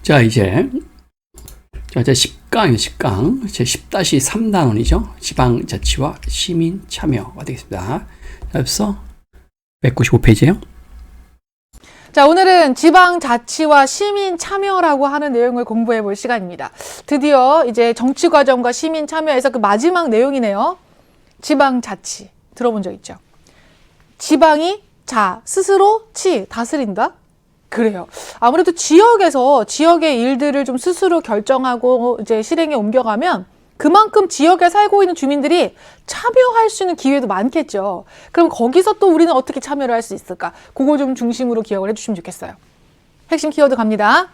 자, 이제 제 10강이에요. 10강. 제 10-3단원이죠. 지방자치와 시민 참여가 되겠습니다. 여기서 195페이지예요. 자, 오늘은 지방자치와 시민 참여라고 하는 내용을 공부해 볼 시간입니다. 드디어 이제 정치과정과 시민 참여에서 그 마지막 내용이네요. 지방자치. 들어본 적 있죠? 지방이 스스로 다스린다? 그래요. 아무래도 지역에서 지역의 일들을 좀 스스로 결정하고 이제 실행에 옮겨가면 그만큼 지역에 살고 있는 주민들이 참여할 수 있는 기회도 많겠죠. 그럼 거기서 또 우리는 어떻게 참여를 할 수 있을까? 그거 좀 중심으로 기억을 해주시면 좋겠어요. 핵심 키워드 갑니다.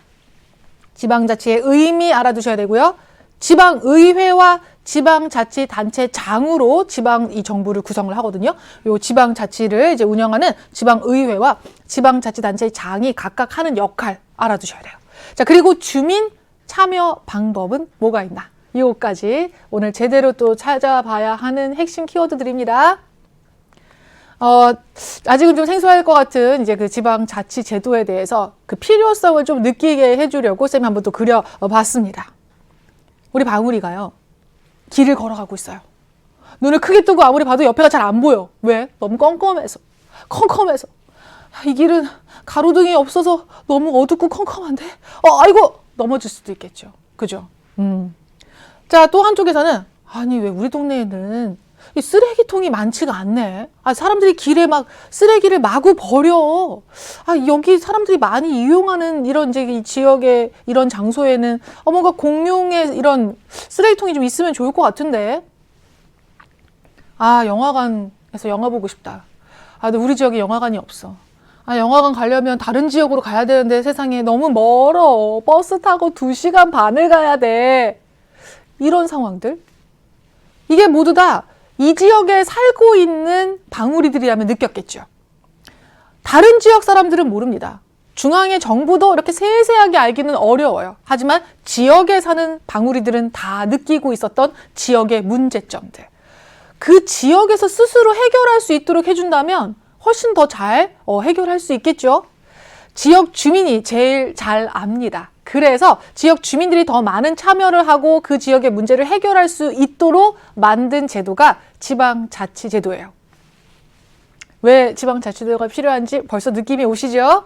지방자치의 의미 알아두셔야 되고요. 지방의회와 지방자치단체장으로 지방 이 정부를 구성을 하거든요. 요 지방자치를 이제 운영하는 지방의회와 지방자치단체장이 각각 하는 역할 알아두셔야 돼요. 자, 그리고 주민 참여 방법은 뭐가 있나? 이것까지 오늘 제대로 또 찾아봐야 하는 핵심 키워드들입니다. 아직은 좀 생소할 것 같은 이제 그 지방자치 제도에 대해서 그 필요성을 좀 느끼게 해주려고 쌤이 한번 또 그려봤습니다. 우리 방울이가요, 길을 걸어가고 있어요. 눈을 크게 뜨고 아무리 봐도 옆에가 잘 안 보여. 왜? 너무 컴컴해서. 이 길은 가로등이 없어서 너무 어둡고 컴컴한데? 아이고! 넘어질 수도 있겠죠. 그죠? 자, 또 한쪽에서는 아니, 왜 우리 동네에는 이 쓰레기통이 많지가 않네. 사람들이 길에 막 쓰레기를 마구 버려. 여기 사람들이 많이 이용하는 이런 이제 이 지역의 이런 장소에는 뭔가 공용의 이런 쓰레기통이 좀 있으면 좋을 것 같은데. 영화관에서 영화 보고 싶다. 근데 우리 지역에 영화관이 없어. 영화관 가려면 다른 지역으로 가야 되는데 세상에 너무 멀어. 버스 타고 2시간 반을 가야 돼. 이런 상황들. 이게 모두 다 이 지역에 살고 있는 방울이들이라면 느꼈겠죠. 다른 지역 사람들은 모릅니다. 중앙의 정부도 이렇게 세세하게 알기는 어려워요. 하지만 지역에 사는 방울이들은 다 느끼고 있었던 지역의 문제점들. 그 지역에서 스스로 해결할 수 있도록 해준다면 훨씬 더 잘 해결할 수 있겠죠. 지역 주민이 제일 잘 압니다. 그래서 지역 주민들이 더 많은 참여를 하고 그 지역의 문제를 해결할 수 있도록 만든 제도가 지방자치제도예요. 왜 지방자치제도가 필요한지 벌써 느낌이 오시죠?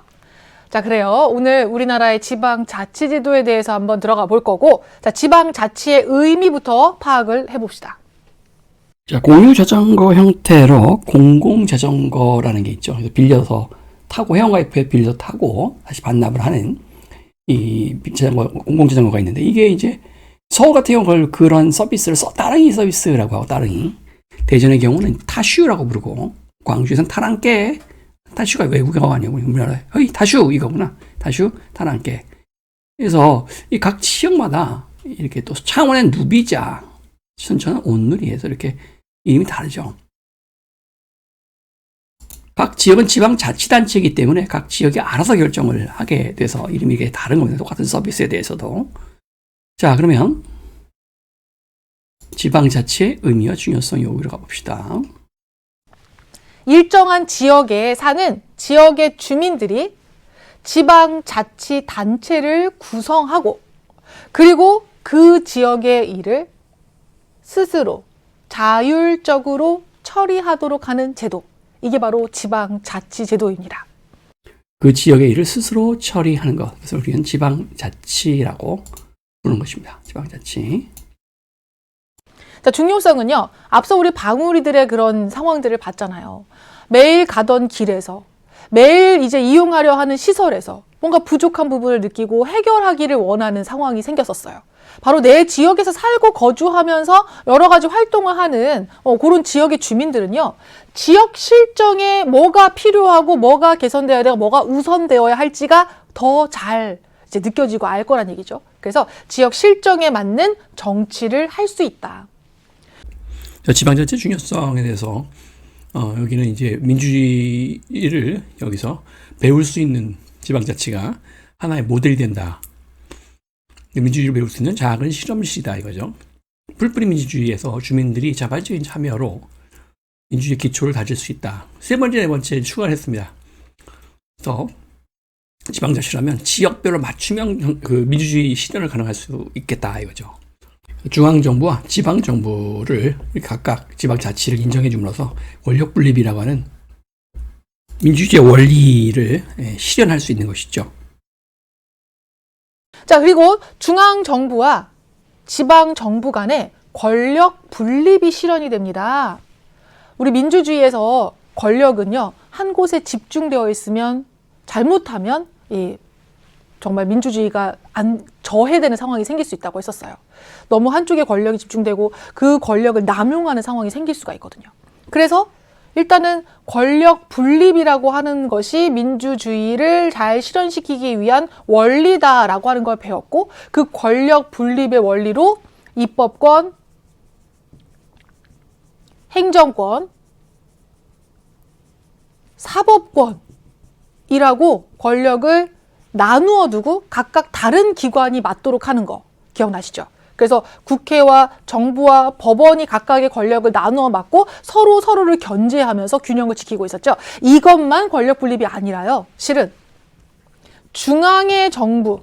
자, 그래요. 오늘 우리나라의 지방자치제도에 대해서 한번 들어가 볼 거고, 자, 지방자치의 의미부터 파악을 해봅시다. 자, 공유자전거 형태로 공공자전거라는 게 있죠. 그래서 빌려서 타고, 회원가입해 빌려서 타고 다시 반납을 하는 이 공공자전거가 있는데, 이게 이제 서울 같은 경우는 그런 서비스를 따릉이 서비스라고 하고, 따릉이. 대전의 경우는 타슈라고 부르고, 광주에서는 타랑깨. 타슈가 외국어가 아니고 우리나라에 타슈 이거구나. 타슈, 타랑깨. 그래서 이 각 지역마다 이렇게 또 창원엔 누비자, 순천은 온누리 해서 이렇게 이름이 다르죠. 각 지역은 지방자치단체이기 때문에 각 지역이 알아서 결정을 하게 돼서 이름이 이게 다른 겁니다. 똑같은 서비스에 대해서도. 자, 그러면 지방자치의 의미와 중요성 여기로 가봅시다. 일정한 지역에 사는 지역의 주민들이 지방자치단체를 구성하고, 그리고 그 지역의 일을 스스로 자율적으로 처리하도록 하는 제도. 이게 바로 지방자치제도입니다. 그 지역의 일을 스스로 처리하는 것. 그래서 우리는 지방자치라고 부르는 것입니다. 지방자치. 자, 중요성은요, 앞서 우리 방울이들의 그런 상황들을 봤잖아요. 매일 가던 길에서, 매일 이제 이용하려 하는 시설에서 뭔가 부족한 부분을 느끼고 해결하기를 원하는 상황이 생겼었어요. 바로 내 지역에서 살고 거주하면서 여러 가지 활동을 하는 그런 지역의 주민들은요, 지역 실정에 뭐가 필요하고 뭐가 개선되어야 되고 뭐가 우선되어야 할지가 더 잘 이제 느껴지고 알 거란 얘기죠. 그래서 지역 실정에 맞는 정치를 할 수 있다. 지방자치 중요성에 대해서 여기는 이제 민주주의를 여기서 배울 수 있는 지방자치가 하나의 모델이 된다. 민주주의를 배울 수 있는 작은 실험실이다 이거죠. 풀뿌리 민주주의에서 주민들이 자발적인 참여로 민주주의 기초를 다질 수 있다. 세 번째, 네 번째 추가를 했습니다. 그래서 지방자치라면 지역별로 맞춤형 그 민주주의 실현을 가능할 수 있겠다 이거죠. 중앙정부와 지방정부를 각각 지방자치를 인정해 줌으로써 권력분립이라고 하는 민주주의의 원리를 실현할 수 있는 것이죠. 자, 그리고 중앙정부와 지방정부 간의 권력 분립이 실현이 됩니다. 우리 민주주의에서 권력은요, 한 곳에 집중되어 있으면 잘못하면 정말 민주주의가 저해되는 상황이 생길 수 있다고 했었어요. 너무 한쪽에 권력이 집중되고 그 권력을 남용하는 상황이 생길 수가 있거든요. 그래서 일단은 권력 분립이라고 하는 것이 민주주의를 잘 실현시키기 위한 원리다라고 하는 걸 배웠고, 그 권력 분립의 원리로 입법권, 행정권, 사법권이라고 권력을 나누어 두고 각각 다른 기관이 맡도록 하는 거 기억나시죠? 그래서 국회와 정부와 법원이 각각의 권력을 나누어 맡고 서로를 견제하면서 균형을 지키고 있었죠. 이것만 권력 분립이 아니라요. 실은 중앙의 정부,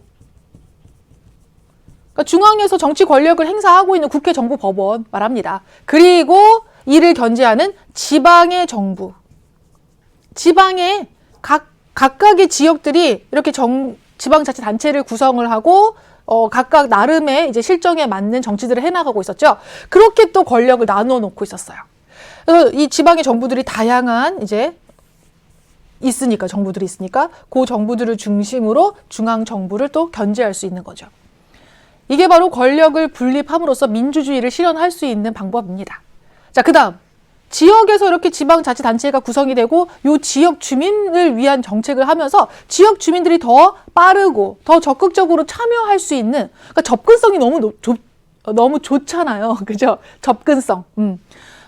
그러니까 중앙에서 정치 권력을 행사하고 있는 국회, 정부, 법원 말합니다. 그리고 이를 견제하는 지방의 정부, 지방의 각각의 지역들이 이렇게 지방자치단체를 구성을 하고 각각 나름의 이제 실정에 맞는 정치들을 해나가고 있었죠. 그렇게 또 권력을 나누어 놓고 있었어요. 그래서 이 지방의 정부들이 다양한 이제 정부들이 있으니까 그 정부들을 중심으로 중앙 정부를 또 견제할 수 있는 거죠. 이게 바로 권력을 분립함으로써 민주주의를 실현할 수 있는 방법입니다. 자, 그다음 지역에서 이렇게 지방자치단체가 구성이 되고 요 지역 주민을 위한 정책을 하면서 지역 주민들이 더 빠르고 더 적극적으로 참여할 수 있는, 그러니까 접근성이 너무 좋잖아요. 그죠? 접근성.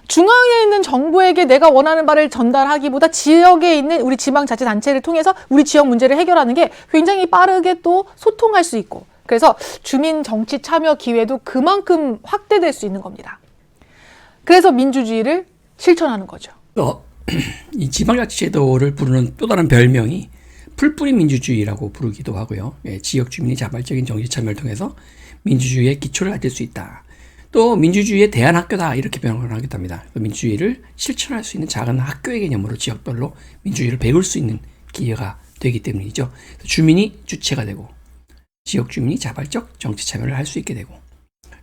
중앙에 있는 정부에게 내가 원하는 바를 전달하기보다 지역에 있는 우리 지방자치단체를 통해서 우리 지역 문제를 해결하는 게 굉장히 빠르게 또 소통할 수 있고, 그래서 주민 정치 참여 기회도 그만큼 확대될 수 있는 겁니다. 그래서 민주주의를 실천하는 거죠. 이 지방자치제도를 부르는 또 다른 별명이 풀뿌리 민주주의라고 부르기도 하고요. 지역 주민이 자발적인 정치 참여를 통해서 민주주의의 기초를 다질 수 있다. 또 민주주의의 대안학교다 이렇게 변형을 하기도 합니다. 민주주의를 실천할 수 있는 작은 학교의 개념으로 지역별로 민주주의를 배울 수 있는 기회가 되기 때문이죠. 주민이 주체가 되고 지역 주민이 자발적 정치 참여를 할 수 있게 되고,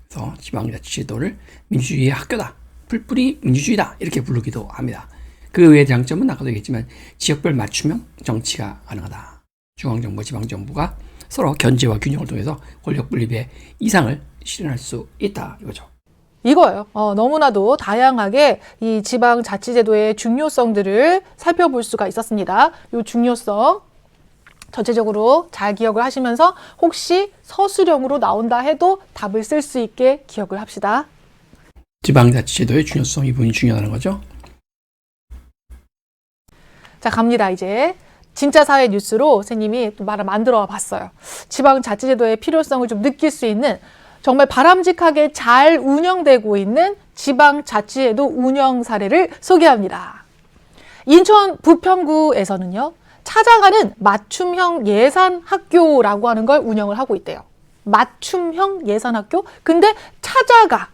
그래서 지방자치제도를 민주주의의 학교다, 풀뿌리 민주주의다 이렇게 부르기도 합니다. 그 외의 장점은 아까도 얘기했지만 지역별 맞춤형 정치가 가능하다. 중앙정부, 지방정부가 서로 견제와 균형을 통해서 권력 분립의 이상을 실현할 수 있다 이거죠. 이거예요. 너무나도 다양하게 이 지방자치제도의 중요성들을 살펴볼 수가 있었습니다. 이 중요성 전체적으로 잘 기억을 하시면서 혹시 서술형으로 나온다 해도 답을 쓸 수 있게 기억을 합시다. 지방자치제도의 중요성, 이 부분이 중요하다는 거죠. 자, 갑니다. 이제 진짜 사회 뉴스로 선생님이 또 말을 만들어 봤어요. 지방자치제도의 필요성을 좀 느낄 수 있는, 정말 바람직하게 잘 운영되고 있는 지방자치제도 운영 사례를 소개합니다. 인천 부평구에서는요, 찾아가는 맞춤형 예산학교라고 하는 걸 운영을 하고 있대요. 맞춤형 예산학교? 근데 찾아가.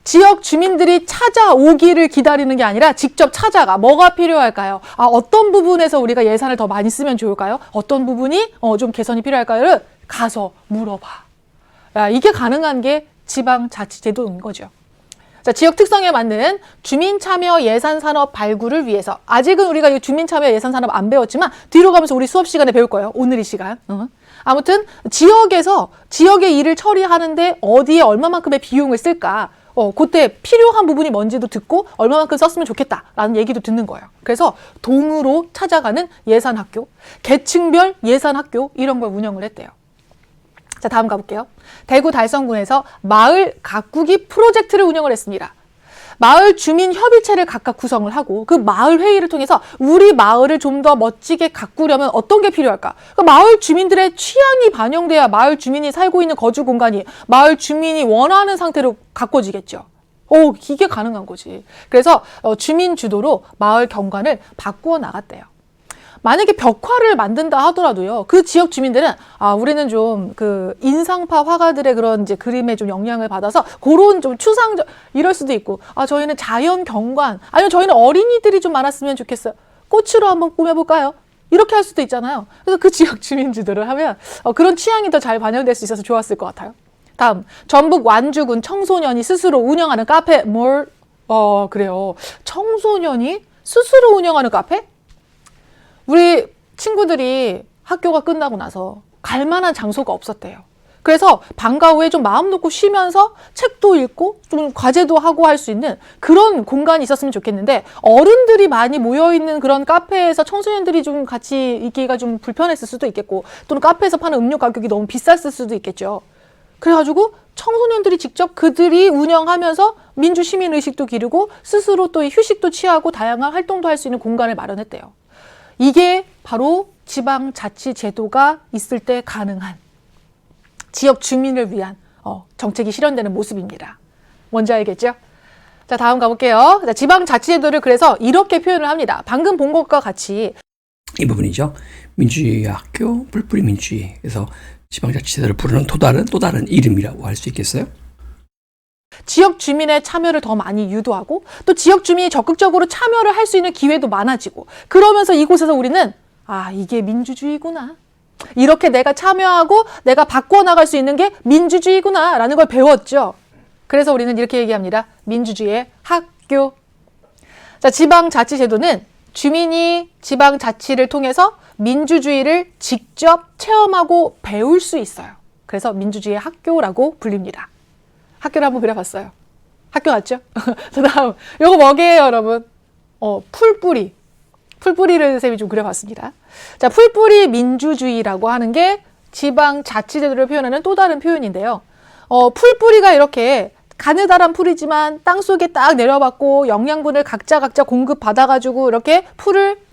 지역 주민들이 찾아오기를 기다리는 게 아니라 직접 찾아가. 뭐가 필요할까요? 어떤 부분에서 우리가 예산을 더 많이 쓰면 좋을까요? 어떤 부분이 좀 개선이 필요할까요?를 가서 물어봐. 이게 가능한 게 지방자치제도인 거죠. 자, 지역 특성에 맞는 주민참여 예산산업 발굴을 위해서, 아직은 우리가 이 주민참여 예산산업 안 배웠지만 뒤로 가면서 우리 수업 시간에 배울 거예요. 오늘 이 시간. 아무튼 지역에서 지역의 일을 처리하는데 어디에 얼마만큼의 비용을 쓸까? 그때 필요한 부분이 뭔지도 듣고 얼마만큼 썼으면 좋겠다라는 얘기도 듣는 거예요. 그래서 동으로 찾아가는 예산학교, 계층별 예산학교 이런 걸 운영을 했대요. 자, 다음 가볼게요. 대구 달성군에서 마을 가꾸기 프로젝트를 운영을 했습니다. 마을 주민 협의체를 각각 구성을 하고 그 마을 회의를 통해서 우리 마을을 좀 더 멋지게 가꾸려면 어떤 게 필요할까? 그 마을 주민들의 취향이 반영돼야 마을 주민이 살고 있는 거주 공간이 마을 주민이 원하는 상태로 가꿔지겠죠. 이게 가능한 거지. 그래서 주민 주도로 마을 경관을 바꾸어 나갔대요. 만약에 벽화를 만든다 하더라도요. 그 지역 주민들은 우리는 좀 그 인상파 화가들의 그런 이제 그림에 좀 영향을 받아서 그런 좀 추상적 이럴 수도 있고, 저희는 자연 경관, 아니면 저희는 어린이들이 좀 많았으면 좋겠어요. 꽃으로 한번 꾸며볼까요? 이렇게 할 수도 있잖아요. 그래서 그 지역 주민들을 하면 그런 취향이 더 잘 반영될 수 있어서 좋았을 것 같아요. 다음, 전북 완주군 청소년이 스스로 운영하는 카페. 그래요. 청소년이 스스로 운영하는 카페? 우리 친구들이 학교가 끝나고 나서 갈 만한 장소가 없었대요. 그래서 방과 후에 좀 마음 놓고 쉬면서 책도 읽고 좀 과제도 하고 할 수 있는 그런 공간이 있었으면 좋겠는데, 어른들이 많이 모여있는 그런 카페에서 청소년들이 좀 같이 있기가 좀 불편했을 수도 있겠고, 또는 카페에서 파는 음료 가격이 너무 비쌌을 수도 있겠죠. 그래가지고 청소년들이 직접 그들이 운영하면서 민주 시민 의식도 기르고 스스로 또 휴식도 취하고 다양한 활동도 할 수 있는 공간을 마련했대요. 이게 바로 지방자치제도가 있을 때 가능한 지역 주민을 위한 정책이 실현되는 모습입니다. 뭔지 알겠죠? 자, 다음 가볼게요. 자, 지방자치제도를 그래서 이렇게 표현을 합니다. 방금 본 것과 같이 이 부분이죠. 민주주의 학교, 뿔뿔이 민주주의. 그래서 지방자치제도를 부르는 또 다른 이름이라고 할 수 있겠어요? 지역 주민의 참여를 더 많이 유도하고, 또 지역 주민이 적극적으로 참여를 할 수 있는 기회도 많아지고, 그러면서 이곳에서 우리는 이게 민주주의구나, 이렇게 내가 참여하고 내가 바꿔나갈 수 있는 게 민주주의구나 라는 걸 배웠죠. 그래서 우리는 이렇게 얘기합니다. 민주주의의 학교. 자, 지방자치제도는 주민이 지방자치를 통해서 민주주의를 직접 체험하고 배울 수 있어요. 그래서 민주주의의 학교라고 불립니다. 학교를 한번 그려봤어요. 학교 맞죠? 자, 다음. 요거 뭐게요, 여러분? 풀뿌리. 풀뿌리를 선생님이 좀 그려봤습니다. 자, 풀뿌리 민주주의라고 하는 게 지방자치제도를 표현하는 또 다른 표현인데요. 풀뿌리가 이렇게 가느다란 풀이지만 땅속에 딱 내려봤고 영양분을 각자 공급받아가지고 이렇게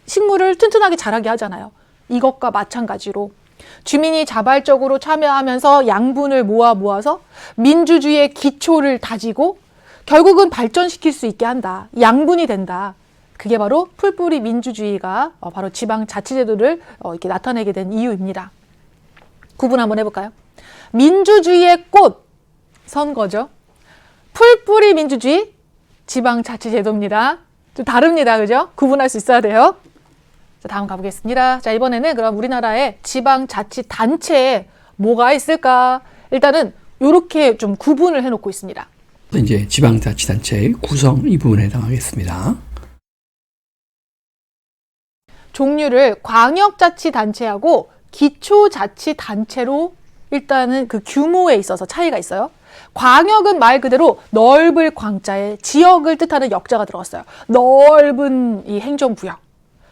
식물을 튼튼하게 자라게 하잖아요. 이것과 마찬가지로 주민이 자발적으로 참여하면서 양분을 모아서 민주주의의 기초를 다지고 결국은 발전시킬 수 있게 한다. 양분이 된다. 그게 바로 풀뿌리 민주주의가 바로 지방자치제도를 이렇게 나타내게 된 이유입니다. 구분 한번 해볼까요? 민주주의의 꽃, 선거죠. 풀뿌리 민주주의, 지방자치제도입니다. 좀 다릅니다. 그죠? 구분할 수 있어야 돼요. 자, 다음 가보겠습니다. 자, 이번에는 그럼 우리나라의 지방자치단체에 뭐가 있을까? 일단은 이렇게 좀 구분을 해놓고 있습니다. 이제 지방자치단체의 구성 이 부분에 해당하겠습니다. 종류를 광역자치단체하고 기초자치단체로 일단은 그 규모에 있어서 차이가 있어요. 광역은 말 그대로 넓을 광자에 지역을 뜻하는 역자가 들어갔어요. 넓은 이 행정구역.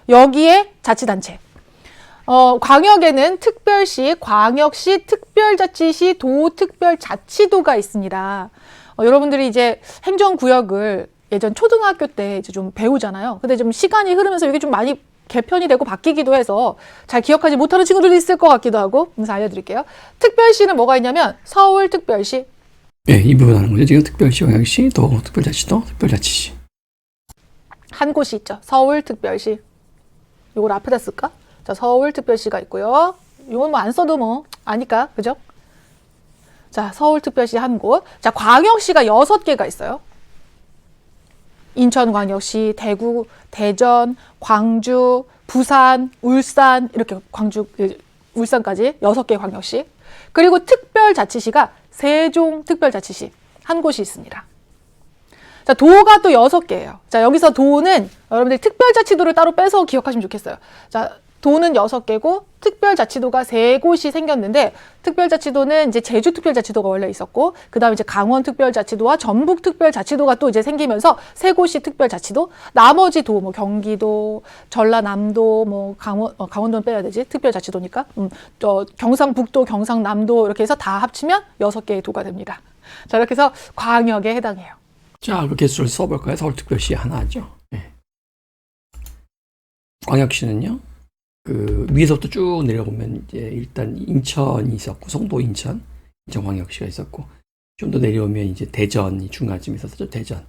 여기에 자치단체. 광역에는 특별시, 광역시, 특별자치시, 도특별자치도가 있습니다. 여러분들이 이제 행정구역을 예전 초등학교 때 이제 좀 배우잖아요. 근데 좀 시간이 흐르면서 이게 좀 많이 개편이 되고 바뀌기도 해서 잘 기억하지 못하는 친구들이 있을 것 같기도 하고, 그래서 알려드릴게요. 특별시는 뭐가 있냐면 서울특별시. 네, 이 부분 하는 거죠. 지금 특별시, 광역시, 도특별자치도, 특별자치시. 한 곳이 있죠. 서울특별시. 이걸 앞에다 쓸까? 자, 서울특별시가 있고요. 이건 뭐 안 써도 뭐 아니까, 그죠? 자, 서울특별시 한 곳. 자, 광역시가 6개가 있어요. 인천광역시, 대구, 대전, 광주, 부산, 울산, 이렇게 울산까지 6개 광역시. 그리고 특별자치시가 세종특별자치시 한 곳이 있습니다. 자, 도가 또 6개예요. 자, 여기서 도는 여러분들이 특별자치도를 따로 빼서 기억하시면 좋겠어요. 자, 도는 6개고 특별자치도가 3곳이 생겼는데, 특별자치도는 이제 제주특별자치도가 원래 있었고, 그 다음에 이제 강원특별자치도와 전북특별자치도가 또 이제 생기면서 3곳이 특별자치도, 나머지 도, 뭐 경기도, 전라남도, 뭐 강원도는 빼야 되지, 특별자치도니까, 경상북도, 경상남도 이렇게 해서 다 합치면 6개의 도가 됩니다. 자, 이렇게 해서 광역에 해당해요. 자, 그 개수를 써볼까요? 서울특별시 하나죠. 네. 광역시는요, 그 위에서부터 쭉 내려보면 이제 일단 인천이 있었고, 송도 인천광역시가 있었고, 좀 더 내려오면 이제 대전이 중간쯤에 있었죠. 대전,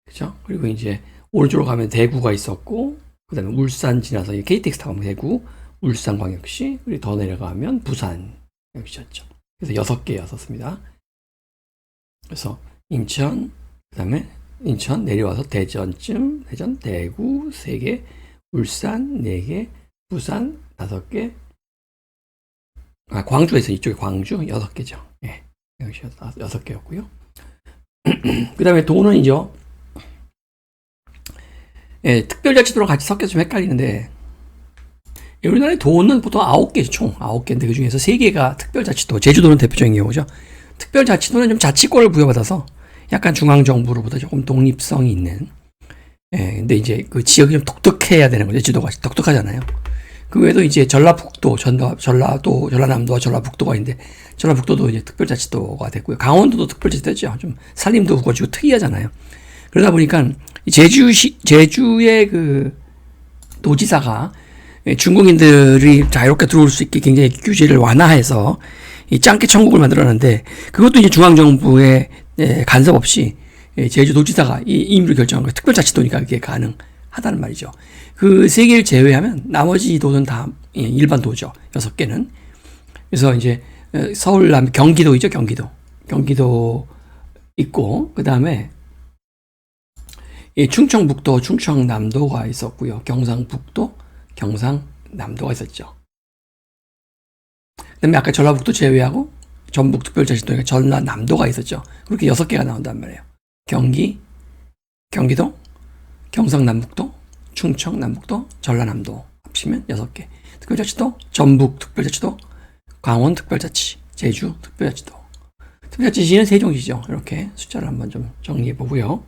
그죠? 그리고 이제 오른쪽으로 가면 대구가 있었고, 그 다음에 울산 지나서 KTX 타고 가면 대구, 울산광역시, 그리고 더 내려가면 부산역시였죠. 그래서 6개였었습니다. 그래서 인천, 그 다음에 인천 내려와서 대전쯤, 대전, 대구 3개, 울산 4개, 부산 5개, 광주에서 이쪽에 광주 6개죠. 예, 역시 6개였고요. 그 다음에 도는이죠. 예, 특별자치도랑 같이 섞여서 좀 헷갈리는데, 우리나라의 도는 보통 9개죠, 총 9개인데 그 중에서 3개가 특별자치도, 제주도는 대표적인 경우죠. 특별자치도는 좀 자치권을 부여받아서 약간 중앙정부로보다 조금 독립성이 있는, 예, 근데 이제 그 지역이 좀 독특해야 되는 거죠. 제주도가 독특하잖아요. 그 외에도 이제 전라북도, 전라남도와 전라북도가 있는데, 전라북도도 이제 특별자치도가 됐고요. 강원도도 특별자치도죠. 좀 살림도 우거지고 특이하잖아요. 그러다 보니까 제주의 그 도지사가 중국인들이 자유롭게 들어올 수 있게 굉장히 규제를 완화해서 이 짱깨 천국을 만들었는데, 그것도 이제 중앙정부의 간섭 없이 제주도지사가 이 임의로 결정한 거예요. 특별자치도니까 그게 가능하다는 말이죠. 그 3개를 제외하면 나머지 도는 다 일반 도죠. 6개는. 그래서 이제 서울, 경기도 있죠. 경기도 있고, 그 다음에 충청북도, 충청남도가 있었고요. 경상북도, 경상남도가 있었죠. 그 다음에 아까 전라북도 제외하고 전북특별자치도니까 전라남도가 있었죠. 그렇게 6개가 나온단 말이에요. 경기도, 경상남북도, 충청남북도, 전라남도 합치면 6개. 특별자치도, 전북특별자치도, 강원특별자치, 제주특별자치도. 특별자치시는 세종시죠. 이렇게 숫자를 한번 좀 정리해 보고요.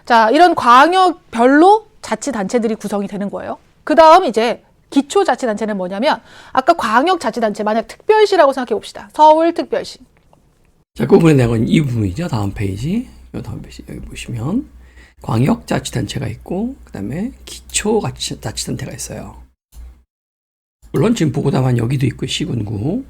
자, 이런 광역별로 자치단체들이 구성이 되는 거예요. 그 다음 이제 기초자치단체는 뭐냐면, 아까 광역자치단체, 만약 특별시라고 생각해 봅시다. 서울특별시. 자, 그 부분에 대한 건 이 부분이죠. 다음 페이지. 다음 페이지 여기 보시면 광역자치단체가 있고, 그 다음에 기초자치단체가 있어요. 물론 지금 보고다만 여기도 있고, 시군구,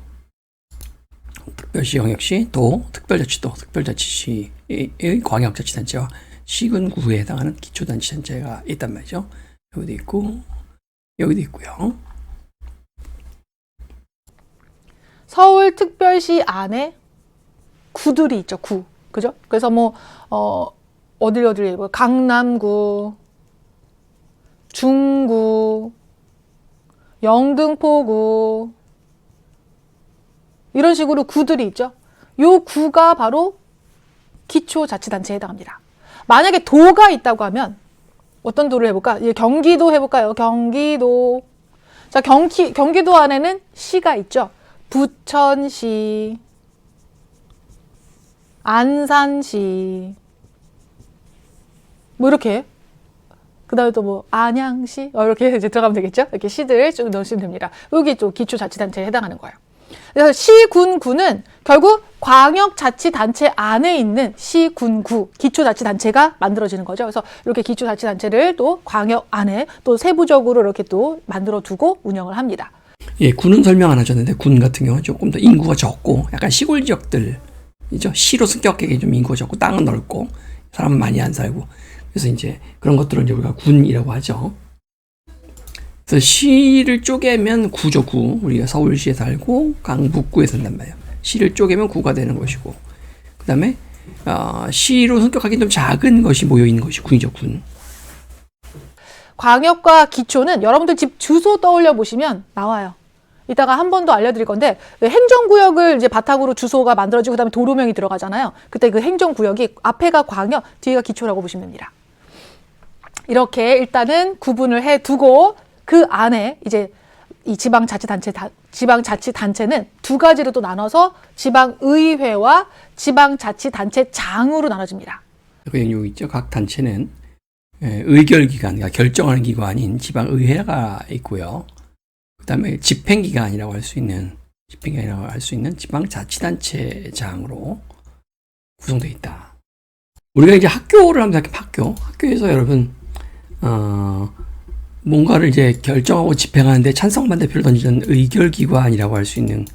특별시, 광역시, 도, 특별자치도, 특별자치시의 광역자치단체와 시군구에 해당하는 기초자치단체가 있단 말이죠. 여기도 있고, 여기도 있고요. 서울특별시 안에 구들이 있죠. 구. 그죠? 그래서 뭐 어딜 얘기해요? 강남구, 중구, 영등포구, 이런 식으로 구들이 있죠. 요 구가 바로 기초자치단체에 해당합니다. 만약에 도가 있다고 하면 어떤 도를 해볼까? 경기도 해볼까요? 경기도. 자, 경기도 안에는 시가 있죠. 부천시, 안산시, 뭐 이렇게. 그 다음에 또 뭐 안양시, 이렇게 이제 들어가면 되겠죠. 이렇게 시들 쭉 넣으시면 됩니다. 여기 또 기초자치단체에 해당하는 거예요. 그래서 시, 군, 구는 결국 광역자치단체 안에 있는 시, 군, 구, 기초자치단체가 만들어지는 거죠. 그래서 이렇게 기초자치단체를 또 광역 안에 또 세부적으로 이렇게 또 만들어 두고 운영을 합니다. 예, 군은 설명 안 하셨는데, 군 같은 경우는 조금 더 인구가 적고, 약간 시골 지역들이죠. 시로 습격하게 좀 인구가 적고, 땅은 넓고, 사람은 많이 안 살고. 그래서 이제 그런 것들을 이제 우리가 군이라고 하죠. 그래서 시를 쪼개면 구죠, 구. 우리가 서울시에 살고 강북구에 산단 말이에요. 시를 쪼개면 구가 되는 것이고, 그 다음에 시로 성격하기 좀 작은 것이 모여 있는 것이 군이죠, 군. 광역과 기초는 여러분들 집 주소 떠올려 보시면 나와요. 이따가 한 번 더 알려드릴 건데, 행정구역을 이제 바탕으로 주소가 만들어지고 그다음에 도로명이 들어가잖아요. 그때 그 행정구역이 앞에가 광역, 뒤가 기초라고 보시면 됩니다. 이렇게 일단은 구분을 해 두고, 그 안에 이제 이 지방자치단체는 두 가지로 또 나눠서 지방의회와 지방자치단체장으로 나눠집니다. 그 여기 있죠. 각 단체는 의결기관, 그러니까 결정하는 기관인 지방의회가 있고요. 그 다음에 집행기관이라고 할 수 있는 지방자치단체장으로 구성되어 있다. 우리가 이제 학교를 한번 생각해, 학교에서 여러분, 뭔가를 이제 결정하고 집행하는데 찬성 반대표를 던지는 의결기관이라고 할 수 있는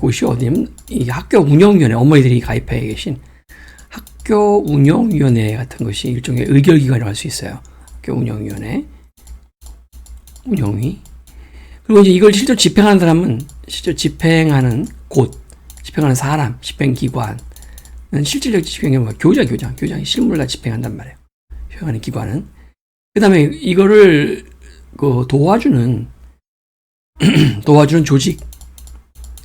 곳이 어디냐면, 이 학교 운영위원회, 어머니들이 가입해 계신 학교 운영위원회 같은 것이 일종의 의결기관이라고 할 수 있어요. 학교 운영위원회, 운영위. 그리고 이제 이걸 실제로 집행하는 사람은 실제로 집행하는 곳, 집행하는 사람, 집행기관은 실질적 집행이 뭐야? 교장이 실무를 집행한단 말이에요. 수행하는 기관은. 그 다음에 이거를 도와주는 조직,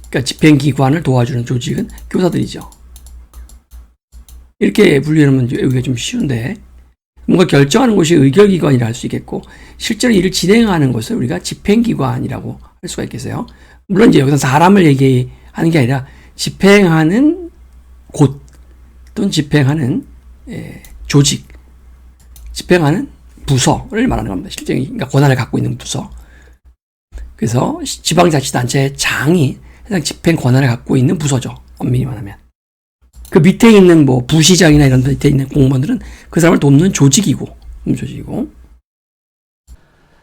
그러니까 집행기관을 도와주는 조직은 교사들이죠. 이렇게 분류하면 여기가 좀 쉬운데, 뭔가 결정하는 곳이 의결기관이라 할 수 있겠고, 실제로 일을 진행하는 것을 우리가 집행기관이라고 할 수가 있겠어요. 물론 이제 여기서 사람을 얘기하는 게 아니라 집행하는 곳 또는 집행하는 조직, 집행하는 부서를 말하는 겁니다. 실제 그러니까 권한을 갖고 있는 부서. 그래서 지방자치단체의 장이 해당 집행 권한을 갖고 있는 부서죠. 엄밀히 말하면. 그 밑에 있는 뭐 부시장이나 이런 밑에 있는 공무원들은 그 사람을 돕는 조직이고.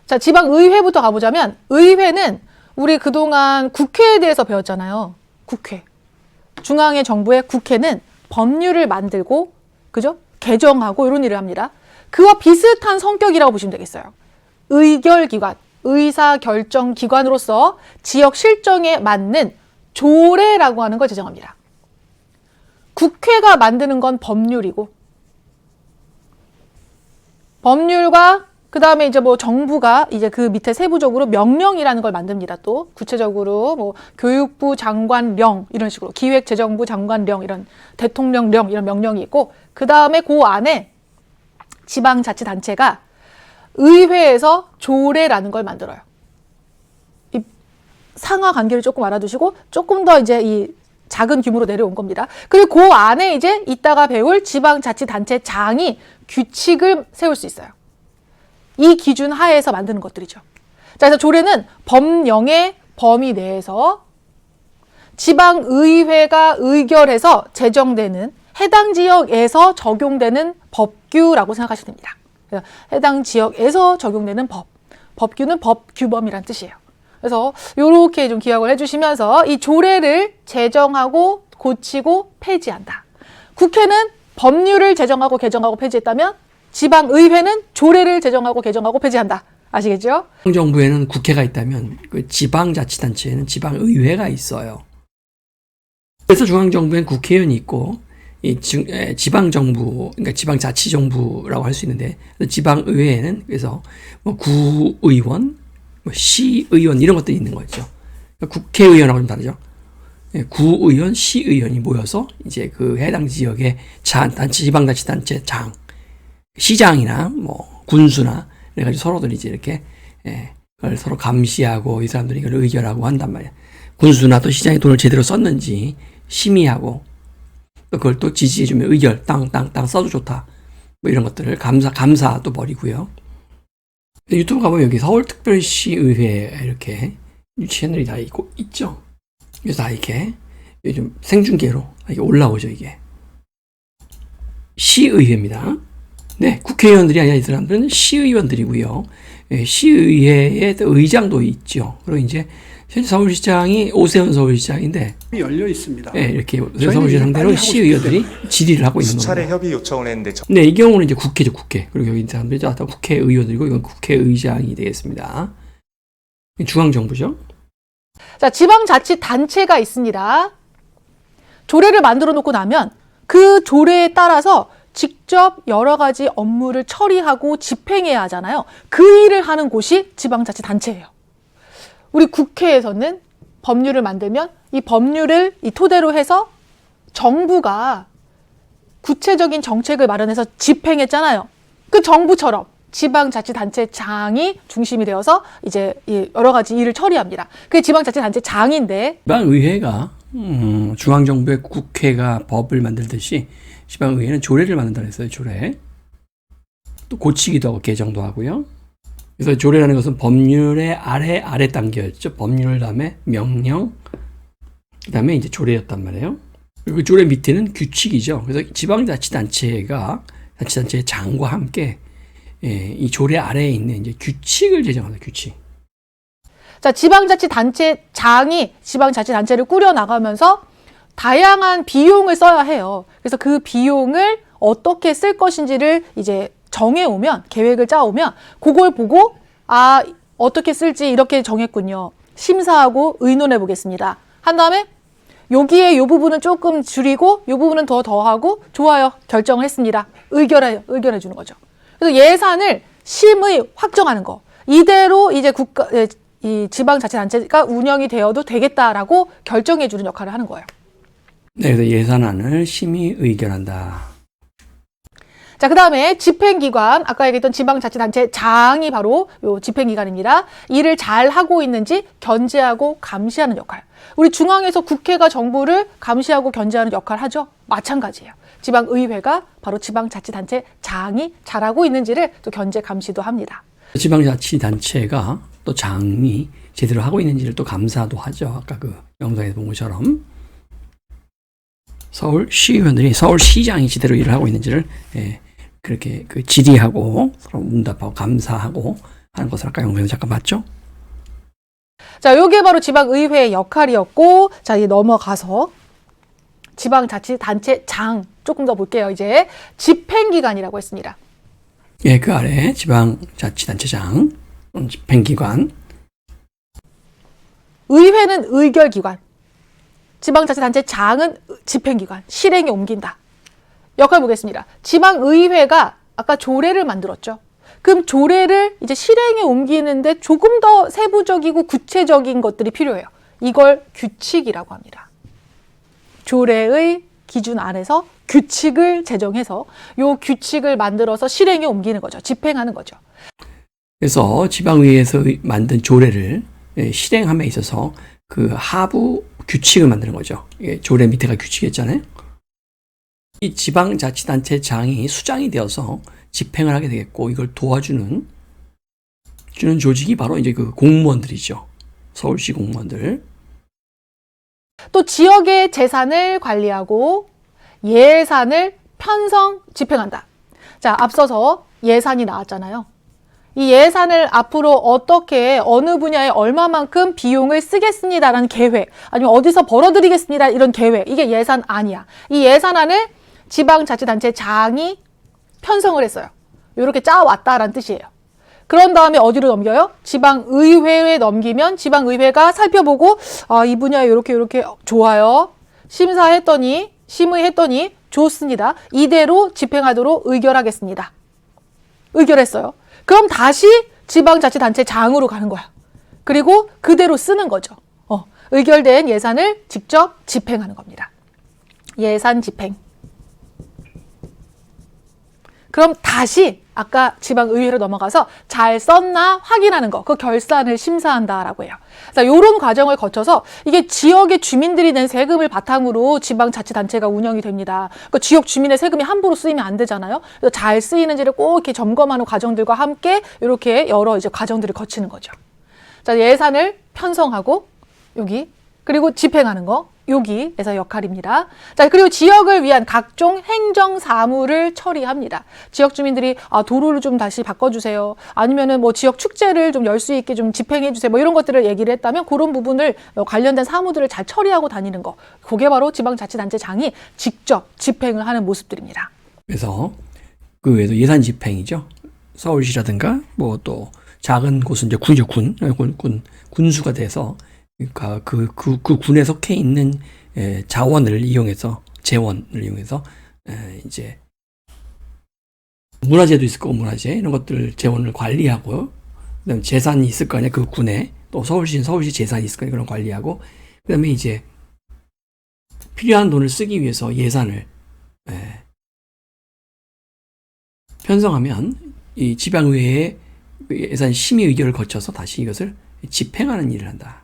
자, 지방의회부터 가보자면, 의회는 우리 그동안 국회에 대해서 배웠잖아요. 국회. 중앙의 정부의 국회는 법률을 만들고, 그죠? 개정하고 이런 일을 합니다. 그와 비슷한 성격이라고 보시면 되겠어요. 의결기관, 의사결정기관으로서 지역 실정에 맞는 조례라고 하는 걸 제정합니다. 국회가 만드는 건 법률이고, 법률과 그 다음에 이제 뭐 정부가 이제 그 밑에 세부적으로 명령이라는 걸 만듭니다. 또 구체적으로 뭐 교육부 장관령 이런 식으로 기획재정부 장관령 이런 대통령령 이런 명령이 있고, 그 다음에 그 안에 지방자치단체가 의회에서 조례라는 걸 만들어요. 이 상하 관계를 조금 알아두시고 조금 더 이제 이 작은 규모로 내려온 겁니다. 그리고 그 안에 이제 이따가 배울 지방자치단체장이 규칙을 세울 수 있어요. 이 기준 하에서 만드는 것들이죠. 자, 그래서 조례는 법령의 범위 내에서 지방의회가 의결해서 제정되는 해당 지역에서 적용되는 법규라고 생각하시면 됩니다. 해당 지역에서 적용되는 법규는 법규범이란 뜻이에요. 그래서 이렇게 좀 기억을 해주시면서 이 조례를 제정하고 고치고 폐지한다. 국회는 법률을 제정하고 개정하고 폐지했다면 지방의회는 조례를 제정하고 개정하고 폐지한다. 아시겠죠? 정부에는 국회가 있다면 그 지방자치단체에는 지방의회가 있어요. 그래서 중앙정부에는 국회의원이 있고 이 지방정부, 그러니까 지방자치정부라고 할 수 있는데 지방의회에는 그래서 뭐 구의원, 뭐 시의원 이런 것들이 있는 거죠. 그러니까 국회의원하고는 다르죠. 구의원, 시의원이 모여서 이제 그 해당 지역의 지방자치단체 장, 시장이나 뭐 군수나 그래가지고 서로들 이제 이렇게 그걸 서로 감시하고 이 사람들이 이걸 의결하고 한단 말이야. 군수나 또 시장이 돈을 제대로 썼는지 심의하고 그걸 또 지지해주면 의결 땅 써도 좋다 뭐 이런 것들을 감사도 벌이고요. 유튜브 가보면 여기 서울특별시의회 이렇게 채널이 다 있죠. 그래서 다 이렇게 요즘 생중계로 이게 올라오죠. 이게 시의회입니다. 네, 국회의원들이 아니라 이 사람들은 시의원들이고요. 시의회의 의장도 있죠. 그리고 이제 현재 서울시장이 오세훈 서울시장인데 열려 있습니다. 네, 이렇게 서울시 상대로 시의원들이 질의를 하고 있는 겁니다. 수차례 협의 요청을 했는데 네, 이 경우는 이제 국회죠, 국회. 그리고 여기 사람들이 다 국회의원들이고 이건 국회의장이 되겠습니다. 중앙정부죠. 자, 지방자치단체가 있습니다. 조례를 만들어 놓고 나면 그 조례에 따라서 직접 여러 가지 업무를 처리하고 집행해야 하잖아요. 그 일을 하는 곳이 지방자치단체예요. 우리 국회에서는 법률을 만들면 이 법률을 이 토대로 해서 정부가 구체적인 정책을 마련해서 집행했잖아요. 그 정부처럼 지방자치단체장이 중심이 되어서 이제 여러 가지 일을 처리합니다. 그게 지방자치단체장인데 지방의회가 중앙정부의 국회가 법을 만들듯이 지방의회는 조례를 만든다 그랬어요. 조례. 또 고치기도 하고 개정도 하고요. 그래서 조례라는 것은 법률의 아래 단계였죠. 법률 다음에 명령, 그 다음에 이제 조례였단 말이에요. 그리고 조례 밑에는 규칙이죠. 그래서 지방자치단체의 장과 함께 이 조례 아래에 있는 이제 규칙을 제정합니다. 규칙. 자, 지방자치단체장이 지방자치단체를 꾸려나가면서 다양한 비용을 써야 해요. 그래서 그 비용을 어떻게 쓸 것인지를 이제 정해오면, 계획을 짜오면 그걸 보고 아, 어떻게 쓸지 이렇게 정했군요. 심사하고 의논해 보겠습니다. 한 다음에 여기에 이 부분은 조금 줄이고 이 부분은 더 더하고 좋아요. 결정을 했습니다. 의견해 주는 거죠. 그래서 예산을 심의 확정하는 거. 이대로 이제 이 지방자치단체가 운영이 되어도 되겠다라고 결정해 주는 역할을 하는 거예요. 네, 그래서 예산안을 심의 의결한다. 자, 그 다음에 집행기관, 아까 얘기했던 지방자치단체장이 바로 요 집행기관입니다. 일을 잘 하고 있는지 견제하고 감시하는 역할. 우리 중앙에서 국회가 정부를 감시하고 견제하는 역할을 하죠. 마찬가지예요. 지방의회가 바로 지방자치단체장이 잘하고 있는지를 또 견제 감시도 합니다. 지방자치단체가 또 장이 제대로 하고 있는지를 또 감사도 하죠. 아까 그 영상에서 본 것처럼 서울시의원들이 서울시장이 제대로 일을 하고 있는지를 그렇게 그 질의하고 서로 응답하고 감사하고 하는 것을 아까 영상에서 잠깐 봤죠. 자, 요게 바로 지방의회의 역할이었고, 자, 이제 넘어가서 지방자치단체장 조금 더 볼게요. 이제 집행기관이라고 했습니다. 예, 그 아래 지방자치단체장, 집행기관. 의회는 의결기관, 지방자치단체장은 집행기관, 실행에 옮긴다. 역할 보겠습니다. 지방의회가 아까 조례를 만들었죠. 그럼 조례를 이제 실행에 옮기는데 조금 더 세부적이고 구체적인 것들이 필요해요. 이걸 규칙이라고 합니다. 조례의 기준 안에서 규칙을 제정해서 요 규칙을 만들어서 실행에 옮기는 거죠. 집행하는 거죠. 그래서 지방의회에서 만든 조례를 실행함에 있어서 그 하부 규칙을 만드는 거죠. 조례 밑에가 규칙이었잖아요. 이 지방자치단체장이 수장이 되어서 집행을 하게 되겠고, 이걸 도와주는 조직이 바로 이제 그 공무원들이죠. 서울시 공무원들. 또 지역의 재산을 관리하고 예산을 편성, 집행한다. 자, 앞서서 예산이 나왔잖아요. 이 예산을 앞으로 어떻게 어느 분야에 얼마만큼 비용을 쓰겠습니다라는 계획, 아니면 어디서 벌어들이겠습니다 이런 계획, 이게 예산안이야. 이 예산안을 지방자치단체장이 편성을 했어요. 이렇게 짜왔다라는 뜻이에요. 그런 다음에 어디로 넘겨요? 지방의회에 넘기면 지방의회가 살펴보고 아, 이 분야에 이렇게 좋아요. 심의했더니 좋습니다. 이대로 집행하도록 의결하겠습니다. 의결했어요. 그럼 다시 지방자치단체장으로 가는 거야. 그리고 그대로 쓰는 거죠. 의결된 예산을 직접 집행하는 겁니다. 예산 집행. 그럼 다시 아까 지방의회로 넘어가서 잘 썼나 확인하는 거, 그 결산을 심사한다라고 해요. 자, 요런 과정을 거쳐서 이게 지역의 주민들이 낸 세금을 바탕으로 지방자치단체가 운영이 됩니다. 그 지역 주민의 세금이 함부로 쓰이면 안 되잖아요. 그래서 잘 쓰이는지를 꼭 이렇게 점검하는 과정들과 함께 이렇게 여러 이제 과정들을 거치는 거죠. 자, 예산을 편성하고 여기, 그리고 집행하는 거, 여기에서 역할입니다. 자, 그리고 지역을 위한 각종 행정 사무를 처리합니다. 지역 주민들이 도로를 좀 다시 바꿔주세요. 아니면은 뭐 지역 축제를 좀 열 수 있게 좀 집행해주세요. 뭐 이런 것들을 얘기를 했다면 그런 부분을 관련된 사무들을 잘 처리하고 다니는 거. 그게 바로 지방자치단체장이 직접 집행을 하는 모습들입니다. 그래서 그 외에도 예산 집행이죠. 서울시라든가 뭐 또 작은 곳은 이제 군수가 돼서 그러니까 그 군에 속해 있는 재원을 이용해서 이제 문화재도 있을 거고 문화재 이런 것들 재원을 관리하고, 그다음에 재산이 있을 거 아니야 그 군에, 또 서울시 재산이 있을 거니까 그런 관리하고, 그다음에 이제 필요한 돈을 쓰기 위해서 예산을 편성하면 이 지방의회의 예산 심의 의결을 거쳐서 다시 이것을 집행하는 일을 한다.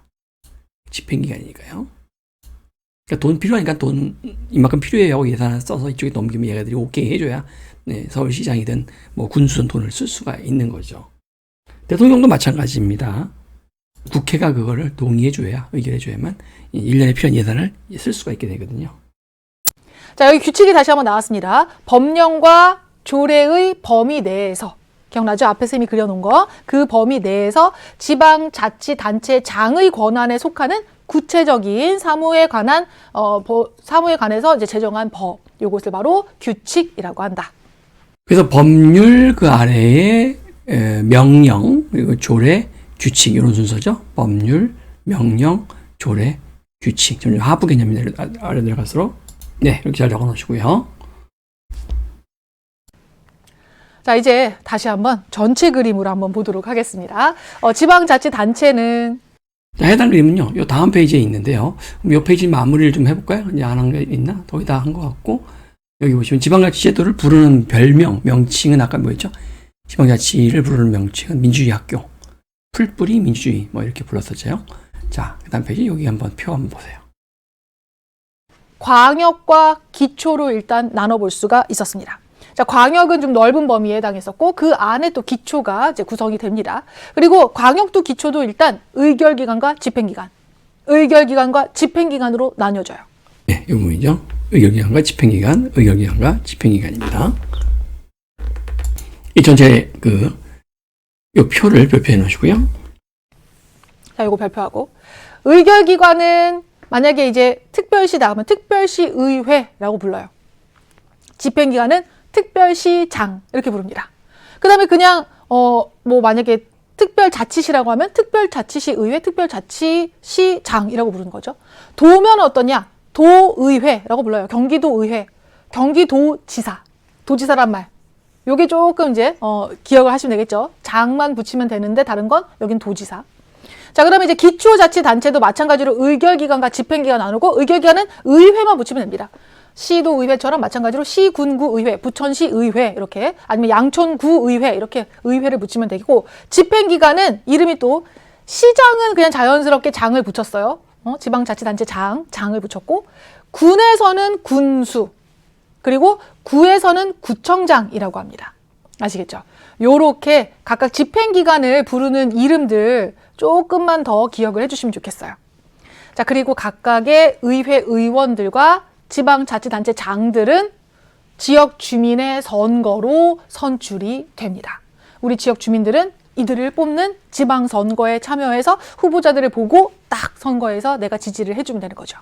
집행기관이니까요. 그러니까 돈 필요하니까 돈 이만큼 필요해요. 예산을 써서 이쪽에 넘기면 얘가들이 오케이 해줘야 서울시장이든 뭐 군수든 돈을 쓸 수가 있는 거죠. 대통령도 마찬가지입니다. 국회가 그거를 동의해줘야, 의결해줘야만 1년에 필요한 예산을 쓸 수가 있게 되거든요. 자, 여기 규칙이 다시 한번 나왔습니다. 법령과 조례의 범위 내에서, 기억나죠? 앞에서 이미 그려놓은 거. 그 범위 내에서 지방자치단체장의 권한에 속하는 구체적인 사무에 관해서 이제 제정한 법, 요것을 바로 규칙이라고 한다. 그래서 법률 그 아래에 명령, 그리고 조례, 규칙 이런 순서죠. 법률, 명령, 조례, 규칙. 점점 하부 개념이 아래 내려갈수록 네, 이렇게 잘 적어 놓으시고요. 자, 이제 다시 한번 전체 그림으로 한번 보도록 하겠습니다. 지방자치단체는 자, 해당 그림은요, 요 다음 페이지에 있는데요. 그럼 요 페이지 마무리를 좀 해볼까요? 이제 안 한 게 있나? 거의 다 한 것 같고, 여기 보시면 지방자치제도를 부르는 별명, 명칭은 아까 뭐였죠? 지방자치를 부르는 명칭은 민주주의 학교, 풀뿌리 민주주의, 뭐 이렇게 불렀었죠. 자, 그 다음 페이지 여기 한번 표 한번 보세요. 광역과 기초로 일단 나눠볼 수가 있었습니다. 자, 광역은 좀 넓은 범위에 해당했었고 그 안에 또 기초가 이제 구성이 됩니다. 그리고 광역도 기초도 일단 의결기관과 집행기관, 의결기관과 집행기관으로 나뉘어져요. 네, 이 부분이죠. 의결기관과 집행기관, 의결기관과 집행기관입니다. 이 전체 요 표를 별표해 놓으시고요. 자, 이거 발표하고 의결기관은 만약에 이제 특별시 나오면 특별시 의회라고 불러요. 집행기관은 특별시장 이렇게 부릅니다. 그 다음에 그냥 뭐 만약에 특별자치시라고 하면 특별자치시의회, 특별자치시장이라고 부르는 거죠. 도면 어떠냐? 도의회라고 불러요. 경기도의회, 경기도지사, 도지사란 말. 요게 조금 이제 기억을 하시면 되겠죠. 장만 붙이면 되는데 다른 건 여긴 도지사. 자, 그러면 이제 기초자치단체도 마찬가지로 의결기관과 집행기관 나누고 의결기관은 의회만 붙이면 됩니다. 시도 의회처럼 마찬가지로 시군구 의회, 부천시 의회 이렇게 아니면 양천구 의회 이렇게 의회를 붙이면 되고 집행기관은 이름이 또 시장은 그냥 자연스럽게 장을 붙였어요. 지방자치단체 장을 붙였고 군에서는 군수 그리고 구에서는 구청장이라고 합니다. 아시겠죠? 요렇게 각각 집행기관을 부르는 이름들 조금만 더 기억을 해주시면 좋겠어요. 자, 그리고 각각의 의회 의원들과 지방자치단체 장들은 지역 주민의 선거로 선출이 됩니다. 우리 지역 주민들은 이들을 뽑는 지방선거에 참여해서 후보자들을 보고 딱 선거에서 내가 지지를 해주면 되는 거죠.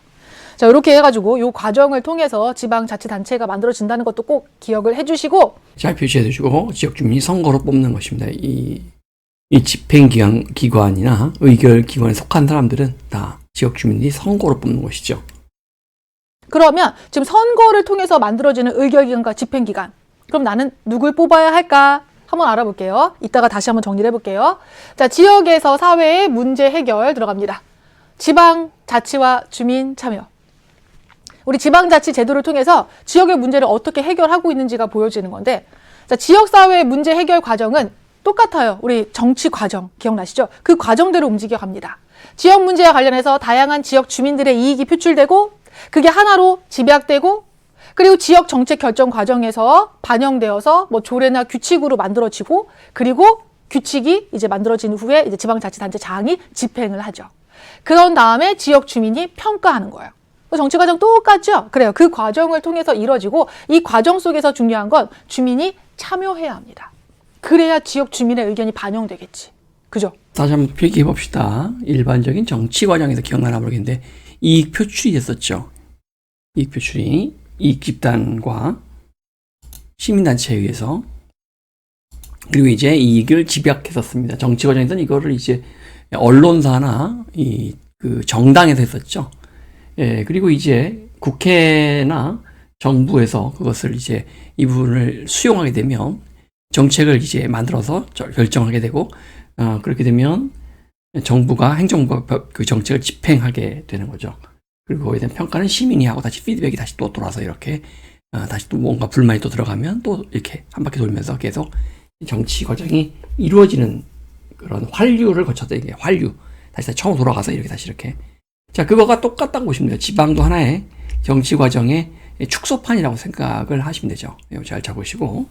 자, 이렇게 해가지고 이 과정을 통해서 지방자치단체가 만들어진다는 것도 꼭 기억을 해주시고 잘 표시해 두시고 지역 주민이 선거로 뽑는 것입니다. 이 집행기관이나 의결기관에 속한 사람들은 다 지역 주민이 선거로 뽑는 것이죠. 그러면 지금 선거를 통해서 만들어지는 의결기관과 집행기관. 그럼 나는 누굴 뽑아야 할까? 한번 알아볼게요. 이따가 다시 한번 정리를 해볼게요. 자, 지역에서 사회의 문제 해결 들어갑니다. 지방자치와 주민 참여. 우리 지방자치 제도를 통해서 지역의 문제를 어떻게 해결하고 있는지가 보여지는 건데 자, 지역사회의 문제 해결 과정은 똑같아요. 우리 정치 과정 기억나시죠? 그 과정대로 움직여 갑니다. 지역 문제와 관련해서 다양한 지역 주민들의 이익이 표출되고 그게 하나로 집약되고 그리고 지역 정책 결정 과정에서 반영되어서 뭐 조례나 규칙으로 만들어지고 그리고 규칙이 이제 만들어진 후에 이제 지방자치단체장이 집행을 하죠. 그런 다음에 지역 주민이 평가하는 거예요. 정치 과정 똑같죠? 그래요. 그 과정을 통해서 이루어지고 이 과정 속에서 중요한 건 주민이 참여해야 합니다. 그래야 지역 주민의 의견이 반영되겠지. 그죠? 다시 한번 필기해 봅시다. 일반적인 정치 과정에서 기억나나 모르겠는데 이익 표출이 됐었죠. 이익 표출이 이익 집단과 시민단체에 의해서 그리고 이제 이익을 집약했었습니다. 정치 과정에서는 이거를 이제 언론사나 그 정당에서 했었죠. 예, 그리고 이제 국회나 정부에서 그것을 이제 이 부분을 수용하게 되면 정책을 이제 만들어서 결정하게 되고 그렇게 되면 행정부가 그 정책을 집행하게 되는 거죠. 그리고 거기에 대한 평가는 시민이 하고 다시 피드백이 다시 또 돌아서 이렇게 다시 또 뭔가 불만이 또 들어가면 또 이렇게 한 바퀴 돌면서 계속 정치 과정이 이루어지는 그런 환류를 거쳐서 이게 환류 다시 처음 돌아가서 이렇게 다시 이렇게 자 그거가 똑같다고 보시면 돼요. 지방도 하나의 정치 과정의 축소판이라고 생각을 하시면 되죠. 이거 잘 잡으시고.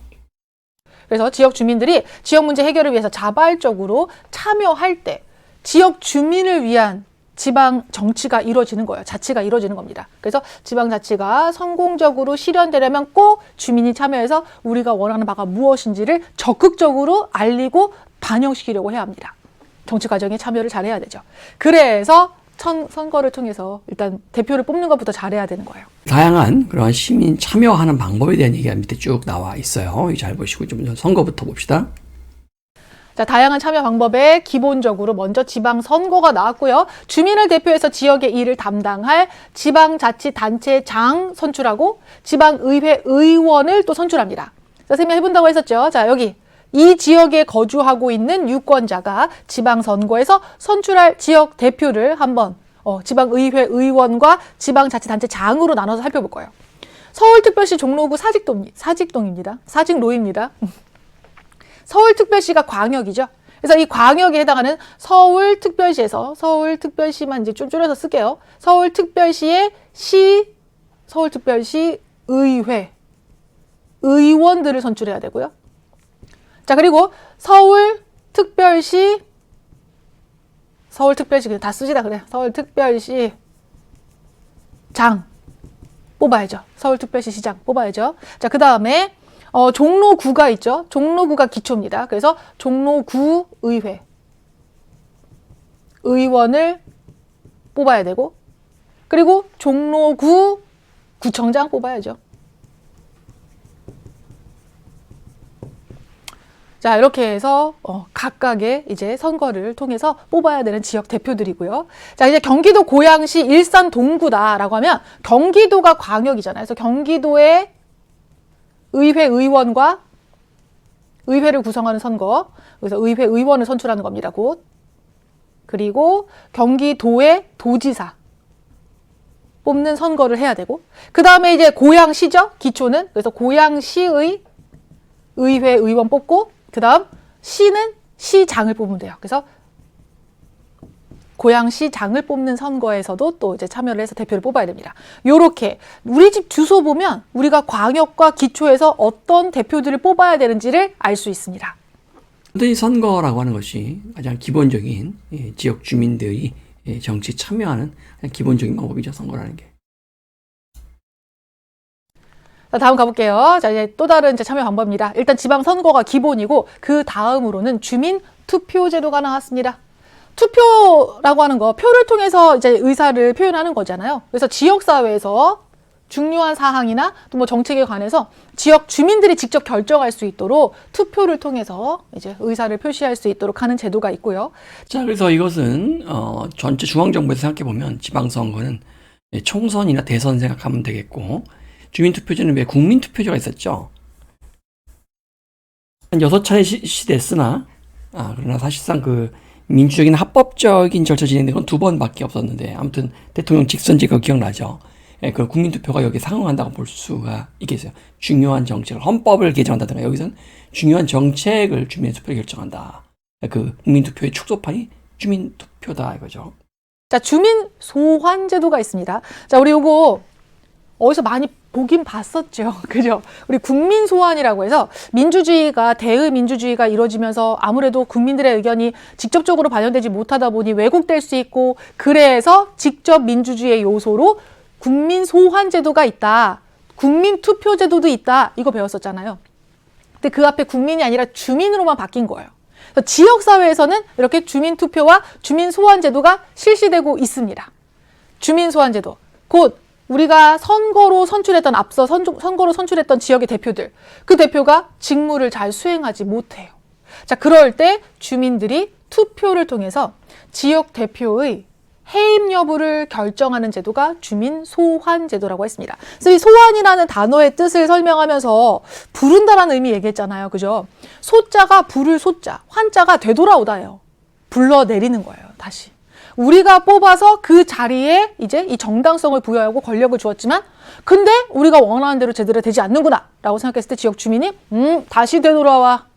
그래서 지역 주민들이 지역 문제 해결을 위해서 자발적으로 참여할 때 지역 주민을 위한 지방 정치가 이루어지는 거예요. 자치가 이루어지는 겁니다. 그래서 지방 자치가 성공적으로 실현되려면 꼭 주민이 참여해서 우리가 원하는 바가 무엇인지를 적극적으로 알리고 반영시키려고 해야 합니다. 정치 과정에 참여를 잘해야 되죠. 그래서 선거를 통해서 일단 대표를 뽑는 것부터 잘해야 되는 거예요. 다양한 그러한 시민 참여하는 방법에 대한 얘기가 밑에 쭉 나와 있어요. 이거 잘 보시고 좀 선거부터 봅시다. 자, 다양한 참여 방법에 기본적으로 먼저 지방선거가 나왔고요. 주민을 대표해서 지역의 일을 담당할 지방자치단체장 선출하고 지방의회 의원을 또 선출합니다. 선생님이 해본다고 했었죠. 자, 여기 이 지역에 거주하고 있는 유권자가 지방선거에서 선출할 지역 대표를 한번 지방의회 의원과 지방자치단체장으로 나눠서 살펴볼 거예요. 서울특별시 종로구 사직동입니다. 사직로입니다. 서울특별시가 광역이죠. 그래서 이 광역에 해당하는 서울특별시에서 서울특별시만 이제 좀 줄여서 쓸게요. 서울특별시의 서울특별시 의회 의원들을 선출해야 되고요. 자, 그리고 서울특별시 그냥 다 쓰시다 그래요. 서울특별시 장 뽑아야죠. 서울특별시 시장 뽑아야죠. 자, 그 다음에 종로구가 있죠. 종로구가 기초입니다. 그래서 종로구 의회 의원을 뽑아야 되고, 그리고 종로구 구청장 뽑아야죠. 자, 이렇게 해서 각각의 이제 선거를 통해서 뽑아야 되는 지역 대표들이고요. 자, 이제 경기도 고양시 일산 동구다라고 하면 경기도가 광역이잖아요. 그래서 경기도의 의회 의원과 의회를 구성하는 선거, 그래서 의회 의원을 선출하는 겁니다. 곧. 그리고 경기도의 도지사 뽑는 선거를 해야 되고, 그 다음에 이제 고양시죠. 기초는. 그래서 고양시의 의회 의원 뽑고, 그 다음 시는 시장을 뽑으면 돼요. 그래서 고양시장을 뽑는 선거에서도 또 이제 참여를 해서 대표를 뽑아야 됩니다. 요렇게 우리 집 주소 보면 우리가 광역과 기초에서 어떤 대표들을 뽑아야 되는지를 알 수 있습니다. 이 선거라고 하는 것이 가장 기본적인 지역 주민들이 정치에 참여하는 기본적인 방법이죠. 선거라는 게. 자, 다음 가볼게요. 자, 이제 또 다른 이제 참여 방법입니다. 일단 지방선거가 기본이고, 그 다음으로는 주민투표제도가 나왔습니다. 투표라고 하는 거, 표를 통해서 이제 의사를 표현하는 거잖아요. 그래서 지역사회에서 중요한 사항이나 또 뭐 정책에 관해서 지역 주민들이 직접 결정할 수 있도록 투표를 통해서 이제 의사를 표시할 수 있도록 하는 제도가 있고요. 자, 그래서 이것은 전체 중앙정부에서 생각해 보면 지방선거는 총선이나 대선 생각하면 되겠고, 주민투표제는 왜 국민투표제가 있었죠? 한 6차례 시됐으나, 그러나 사실상 그 민주적인 합법적인 절차 진행된 건 2번밖에 없었는데, 아무튼 대통령 직선제가 기억나죠? 그 국민투표가 여기에 상응한다고 볼 수가 있겠어요. 중요한 정책을, 헌법을 개정한다든가, 여기서는 중요한 정책을 주민의 투표로 결정한다. 그 국민투표의 축소판이 주민투표다 이거죠. 자, 주민 소환제도가 있습니다. 자, 우리 요거 어디서 많이 보긴 봤었죠. 그죠? 우리 국민 소환이라고 해서 민주주의가, 대의민주주의가 이루어지면서 아무래도 국민들의 의견이 직접적으로 반영되지 못하다 보니 왜곡될 수 있고, 그래서 직접 민주주의의 요소로 국민 소환제도가 있다. 국민 투표제도도 있다. 이거 배웠었잖아요. 근데 그 앞에 국민이 아니라 주민으로만 바뀐 거예요. 지역사회에서는 이렇게 주민투표와 주민소환제도가 실시되고 있습니다. 주민소환제도. 곧 우리가 선거로 선출했던, 앞서 선거로 선출했던 지역의 대표들, 그 대표가 직무를 잘 수행하지 못해요. 자, 그럴 때 주민들이 투표를 통해서 지역 대표의 해임 여부를 결정하는 제도가 주민소환제도라고 했습니다. 그래서 이 소환이라는 단어의 뜻을 설명하면서 부른다라는 의미 얘기했잖아요. 그죠? 소자가 부를 소자, 환자가 되돌아오다예요. 불러내리는 거예요. 다시. 우리가 뽑아서 그 자리에 이제 이 정당성을 부여하고 권력을 주었지만, 근데 우리가 원하는 대로 제대로 되지 않는구나 라고 생각했을 때 지역 주민이 다시 되돌아와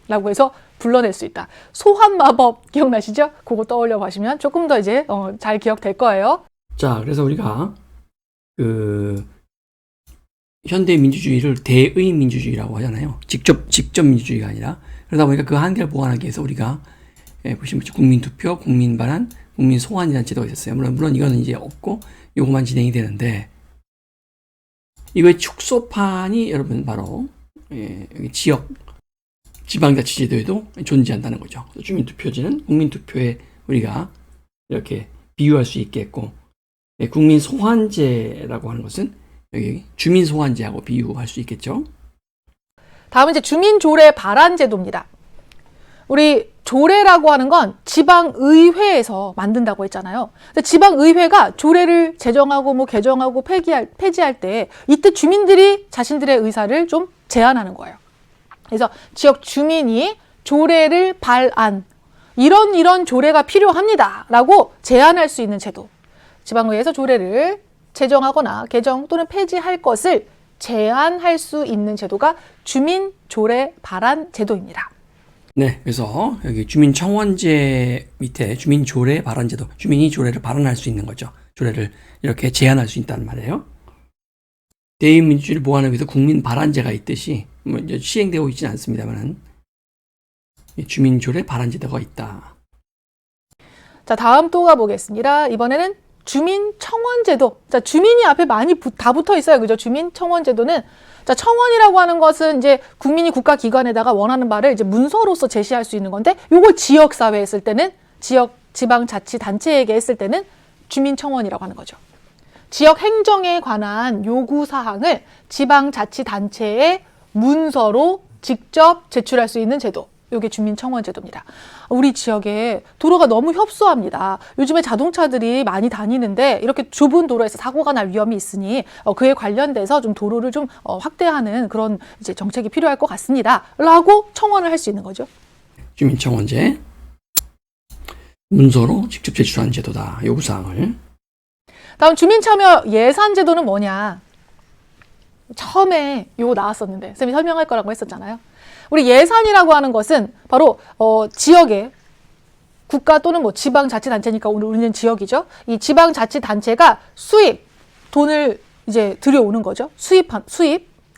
라고 해서 불러낼 수 있다. 소환 마법 기억나시죠? 그거 떠올려 보시면 조금 더 이제 잘 기억될 거예요. 자, 그래서 우리가 그 현대 민주주의를 대의 민주주의라고 하잖아요. 직접 민주주의가 아니라. 그러다 보니까 그 한계를 보완하기 위해서 우리가 보시면 국민투표, 국민반환, 국민소환이라는 제도가 있었어요. 물론 이거는 이제 없고 요거만 진행이 되는데, 이거의 축소판이 여러분 바로 여기 지방자치제도에도 존재한다는 거죠. 주민투표제는 국민투표에 우리가 이렇게 비유할 수 있겠고, 예, 국민 소환제라고 하는 것은 여기 주민 소환제하고 비유할 수 있겠죠. 다음은 이제 주민조례 발안제도입니다. 우리 조례라고 하는 건 지방의회에서 만든다고 했잖아요. 근데 지방의회가 조례를 제정하고 뭐 개정하고 폐지할 때 이때 주민들이 자신들의 의사를 좀 제안하는 거예요. 그래서 지역 주민이 조례를 발안, 이런 조례가 필요합니다 라고 제안할 수 있는 제도. 지방의회에서 조례를 제정하거나 개정 또는 폐지할 것을 제안할 수 있는 제도가 주민조례 발안 제도입니다. 네, 그래서 여기 주민청원제 밑에 주민조례 발안제도, 주민이 조례를 발안할 수 있는 거죠. 조례를 이렇게 제안할 수 있다는 말이에요. 대의민주주의를 보완하기 위해서 국민 발안제가 있듯이 뭐 이제 시행되고 있지는 않습니다만은 주민조례 발안제도가 있다. 자, 다음 또 가보겠습니다. 이번에는 주민청원제도. 자, 주민이 앞에 많이 다 붙어 있어요. 그죠? 주민청원제도는, 자, 청원이라고 하는 것은 이제 국민이 국가기관에다가 원하는 바를 이제 문서로서 제시할 수 있는 건데, 요걸 지역사회에 했을 때는, 지방자치단체에게 했을 때는 주민청원이라고 하는 거죠. 지역 행정에 관한 요구사항을 지방자치단체에 문서로 직접 제출할 수 있는 제도. 이게 주민청원제도입니다. 우리 지역에 도로가 너무 협소합니다. 요즘에 자동차들이 많이 다니는데 이렇게 좁은 도로에서 사고가 날 위험이 있으니 그에 관련돼서 좀 도로를 좀 확대하는 그런 이제 정책이 필요할 것 같습니다. 라고 청원을 할 수 있는 거죠. 주민청원제, 문서로 직접 제출하는 제도다. 요구사항을. 다음 주민참여 예산제도는 뭐냐? 처음에 요거 나왔었는데 쌤이 설명할 거라고 했었잖아요. 우리 예산이라고 하는 것은 바로 지역의 국가 또는 뭐 지방자치단체니까 오늘 우리는 지역이죠. 이 지방자치단체가 돈을 이제 들여오는 거죠. 수입.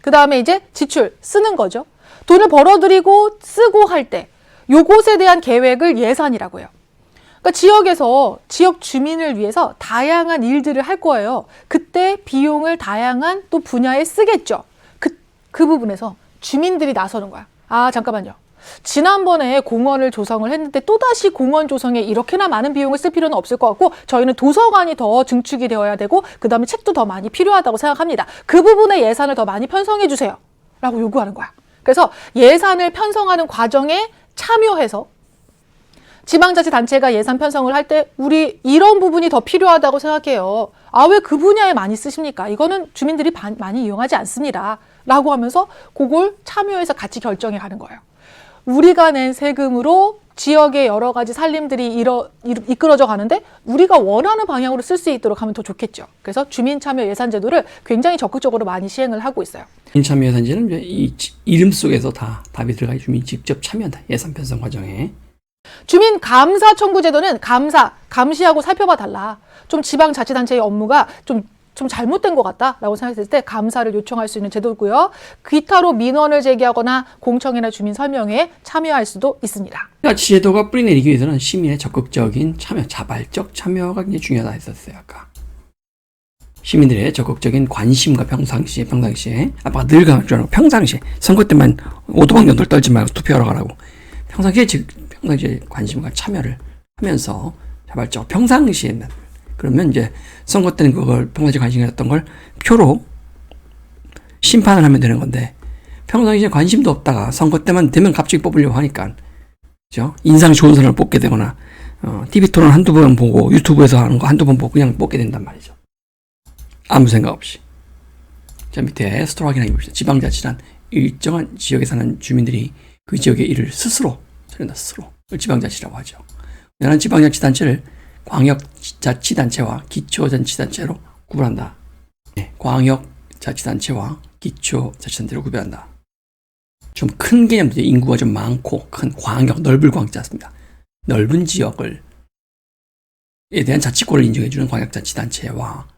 그 다음에 이제 지출, 쓰는 거죠. 돈을 벌어들이고 쓰고 할 때 요것에 대한 계획을 예산이라고 해요. 그러니까 지역에서 지역 주민을 위해서 다양한 일들을 할 거예요. 그때 비용을 다양한 또 분야에 쓰겠죠. 그 부분에서 주민들이 나서는 거야. 아, 잠깐만요. 지난번에 공원을 조성을 했는데 또다시 공원 조성에 이렇게나 많은 비용을 쓸 필요는 없을 것 같고 저희는 도서관이 더 증축이 되어야 되고 그 다음에 책도 더 많이 필요하다고 생각합니다. 그 부분에 예산을 더 많이 편성해 주세요. 라고 요구하는 거야. 그래서 예산을 편성하는 과정에 참여해서 지방자치단체가 예산 편성을 할 때 우리 이런 부분이 더 필요하다고 생각해요. 아, 왜 그 분야에 많이 쓰십니까? 이거는 주민들이 많이 이용하지 않습니다. 라고 하면서 그걸 참여해서 같이 결정해 가는 거예요. 우리가 낸 세금으로 지역의 여러 가지 살림들이 이끌어져 가는데 우리가 원하는 방향으로 쓸 수 있도록 하면 더 좋겠죠. 그래서 주민참여 예산제도를 굉장히 적극적으로 많이 시행을 하고 있어요. 주민참여 예산제는 이 이름 속에서 다 답이 들어가 주민이 직접 참여한다. 예산 편성 과정에. 주민 감사 청구 제도는 감시하고 살펴봐 달라. 좀 지방자치단체의 업무가 좀 잘못된 것 같다라고 생각했을 때 감사를 요청할 수 있는 제도고요. 기타로 민원을 제기하거나 공청회나 주민 설명회에 참여할 수도 있습니다. 지제도가 뿌리내리기 위해서는 시민의 적극적인 참여, 자발적 참여가 굉장히 중요하다 했었어요. 아까. 시민들의 적극적인 관심과 평상시에 아빠가 늘 강조하는 평상시에 선거 때만 오도방 연돌 떨지 말고 투표하러 가라고. 평상시에 관심과 참여를 하면서 자발적 평상시에는 그러면 이제 선거 때는 그걸 평상시에 관심이 있었던 걸 표로 심판을 하면 되는 건데 평상시에 관심도 없다가 선거 때만 되면 갑자기 뽑으려고 하니까 그죠? 인상 좋은 사람을 뽑게 되거나 TV 토론 한두 번 보고 유튜브에서 하는 거 한두 번 보고 그냥 뽑게 된단 말이죠. 아무 생각 없이. 자, 밑에 스토리 확인해 봅시다. 지방자치란 일정한 지역에 사는 주민들이 그 지역의 일을 스스로 지방자치라고 하죠. 우리나라는 지방자치단체를 광역자치단체와 기초자치단체로 구분한다. 네, 광역자치단체와 기초자치단체로 구별한다. 좀 큰 개념들, 인구가 좀 많고 큰 광역, 넓을 광자 씁니다. 넓은 지역에 대한 자치권을 인정해주는 광역자치단체와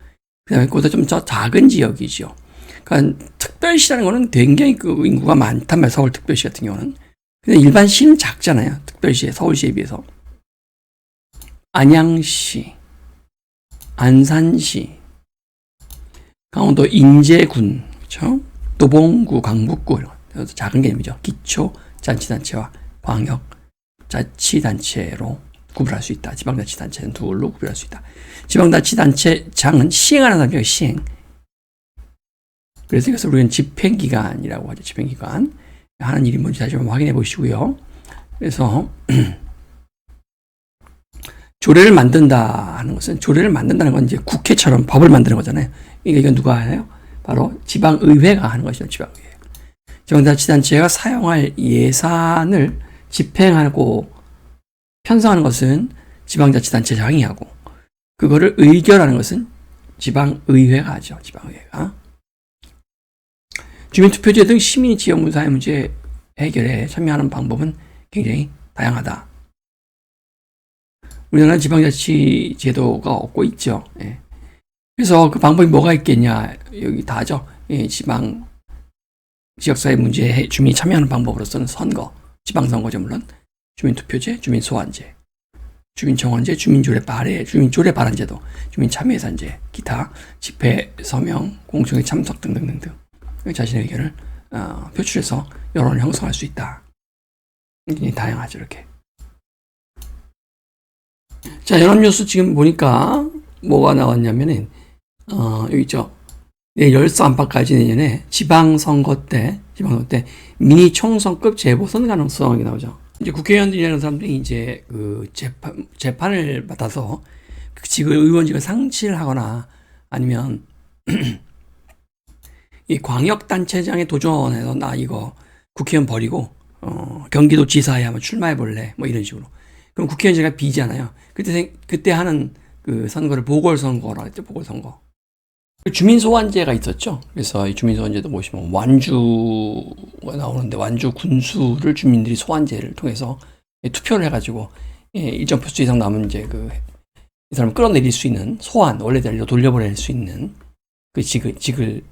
그다음에 그보다 좀 더 작은 지역이죠. 그러니까 특별시라는 거는 굉장히 그 인구가 많단 말이에요. 서울특별시 같은 경우는. 근데 일반 시는 작잖아요. 특별시에, 서울시에 비해서. 안양시, 안산시, 강원도 인제군, 그렇죠? 도봉구, 강북구 이런 거. 작은 개념이죠. 기초자치단체와 광역자치단체로 구분할 수 있다. 지방자치단체는 둘로 구별할 수 있다. 지방자치단체장은 시행하는 사람이에요. 시행. 그래서 이것을 우리는 집행기관이라고 하죠. 집행기관. 하는 일이 뭔지 다시 한번 확인해 보시고요. 그래서 조례를 만든다 하는 것은, 조례를 만든다는 건 이제 국회처럼 법을 만드는 거잖아요. 그러니까 이건 누가 하나요? 바로 지방의회가 하는 것이죠. 지방의회. 지방자치단체가 사용할 예산을 집행하고 편성하는 것은 지방자치단체장이 하고, 그거를 의결하는 것은 지방의회가 하죠. 지방의회가. 주민투표제 등 시민이 지역 사회 문제 해결에 참여하는 방법은 굉장히 다양하다. 우리나라는 지방자치 제도가 없고 있죠. 예. 그래서 그 방법이 뭐가 있겠냐? 여기 다죠. 예, 지역사회 문제에 주민이 참여하는 방법으로서는 선거, 지방선거제 물론, 주민투표제, 주민소환제, 주민청원제, 주민조례 발안제도, 주민참여예산제, 기타, 집회, 서명, 공청회 참석 등등등등 자신의 의견을 표출해서 여론을 형성할 수 있다. 굉장히 다양하죠. 이렇게. 자, 연합뉴스 지금 보니까 뭐가 나왔냐면은 여기 있죠. 열서 안팎까지 내년에 지방선거 때 미니 총선급 재보선 가능성이 나오죠. 이제 국회의원들이라는 사람들이 이제 그 재판을 받아서 의원직을 상실을 하거나 아니면 이 광역단체장에 도전해서 나 이거 국회의원 버리고 경기도지사에 한번 출마해 볼래 뭐 이런 식으로. 그럼 국회의원제가 비잖아요. 그때 하는 그 선거를 보궐선거라 했죠. 보궐선거. 주민소환제가 있었죠. 그래서 이 주민소환제도 보시면 완주가 나오는데, 완주 군수를 주민들이 소환제를 통해서 투표를 해가지고 일정 표수 이상 남은 이제 이 사람을 끌어내릴 수 있는 소환, 원래대로 돌려보낼 수 있는 그 직을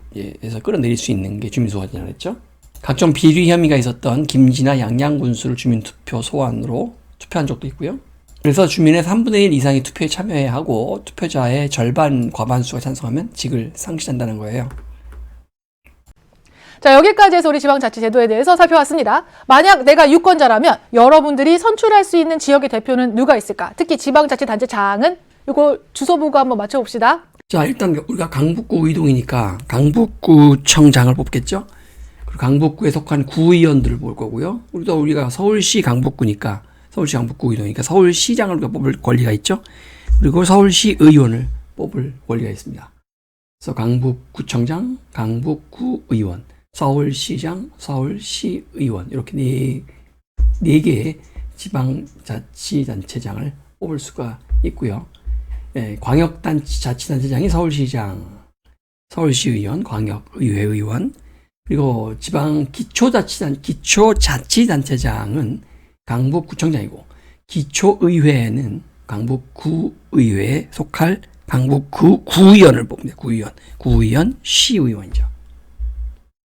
해서 끌어내릴 수 있는 게 주민소환제라고 했죠. 각종 비리 혐의가 있었던 김진아 양양 군수를 주민투표 소환으로 투표한 적도 있고요. 그래서 주민의 3분의 1 이상이 투표에 참여해야 하고 투표자의 절반 과반수가 찬성하면 직을 상실한다는 거예요. 자, 여기까지 해서 우리 지방자치제도에 대해서 살펴봤습니다. 만약 내가 유권자라면 여러분들이 선출할 수 있는 지역의 대표는 누가 있을까? 특히 지방자치단체장은 이거 주소 보고 한번 맞춰봅시다. 자, 일단 우리가 강북구 의동이니까 강북구청장을 뽑겠죠. 그리고 강북구에 속한 구의원들을 볼 거고요. 우리가 서울시 강북구니까 서울시 강북구 의동이니까 서울시장을 우리가 뽑을 권리가 있죠. 그리고 서울시 의원을 뽑을 권리가 있습니다. 그래서 강북구청장, 강북구의원, 서울시장, 서울시의원 이렇게 네 개의 지방자치단체장을 뽑을 수가 있고요. 광역자치단체장이 서울시장, 서울시의원, 광역의회의원, 그리고 지방 기초자치단체장은 강북구청장이고, 기초의회는 강북구의회에 속할 강북구 구의원을 뽑습니다. 구의원, 시의원이죠.